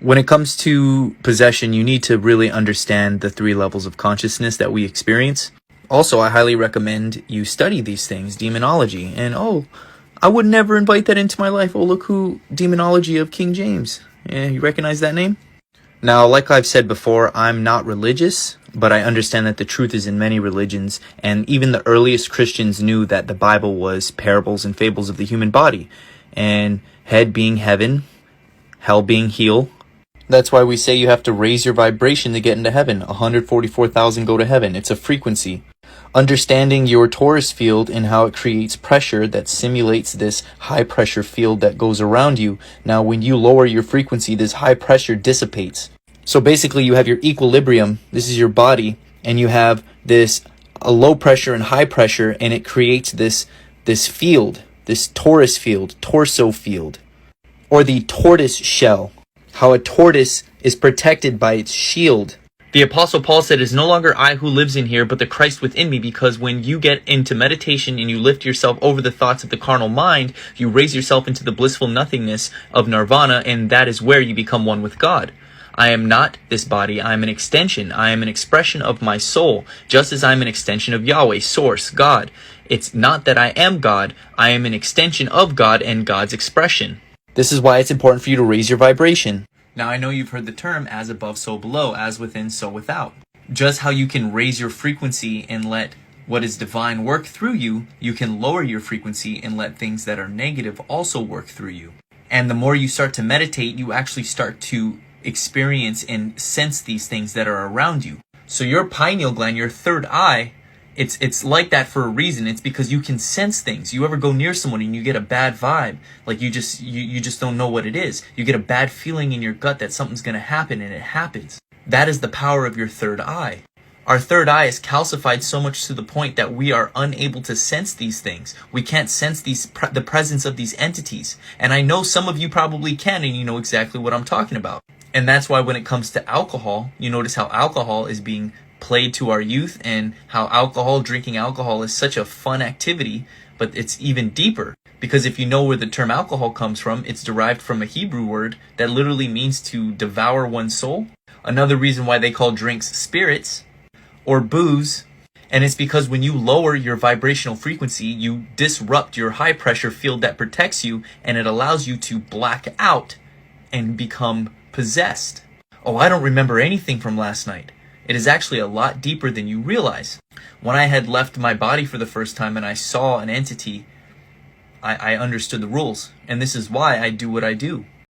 When it comes to possession, you need to really understand the three levels of consciousness that we experience. Also, I highly recommend you study these things, demonology. And I would never invite that into my life. Oh, look who, Demonology of King James. Yeah, you recognize that name? Now, like I've said before, I'm not religious, but I understand that the truth is in many religions, and even the earliest Christians knew that the Bible was parables and fables of the human body, and head being heaven, hell being hell. That's why we say you have to raise your vibration to get into heaven. 144,000 go to heaven. It's a frequency. Understanding your torus field and how it creates pressure that simulates this high pressure field that goes around you. Now, when you lower your frequency, this high pressure dissipates. So basically, you have your equilibrium. This is your body, and you have a low pressure and high pressure, and it creates this field, this torus field, torso field, or the tortoise shell. How a tortoise is protected by its shield. The Apostle Paul said, "It is no longer I who lives in here, but the Christ within me," because when you get into meditation and you lift yourself over the thoughts of the carnal mind, you raise yourself into the blissful nothingness of nirvana, and that is where you become one with God. I am not this body. I am an extension. I am an expression of my soul, just as I am an extension of Yahweh, Source, God. It's not that I am God. I am an extension of God and God's expression. This is why it's important for you to raise your vibration. Now, I know you've heard the term as above, so below, as within, so without. Just how you can raise your frequency and let what is divine work through you, you can lower your frequency and let things that are negative also work through you. And the more you start to meditate, you actually start to experience and sense these things that are around you. So your pineal gland, your third eye, it's like that for a reason. It's because you can sense things. You ever go near someone and you get a bad vibe, like you just don't know what it is. You get a bad feeling in your gut that something's going to happen, and it happens. That is the power of your third eye. Our third eye is calcified so much to the point that we are unable to sense these things. We can't sense the presence of these entities. And I know some of you probably can, and you know exactly what I'm talking about. And that's why when it comes to alcohol, you notice how alcohol is being played to our youth, and how drinking alcohol is such a fun activity, but it's even deeper. Because if you know where the term alcohol comes from, it's derived from a Hebrew word that literally means to devour one's soul. Another reason why they call drinks spirits or booze, and it's because when you lower your vibrational frequency, you disrupt your high pressure field that protects you, and it allows you to black out and become possessed. Oh, I don't remember anything from last night. It is actually a lot deeper than you realize. When I had left my body for the first time and I saw an entity, I understood the rules. And this is why I do what I do.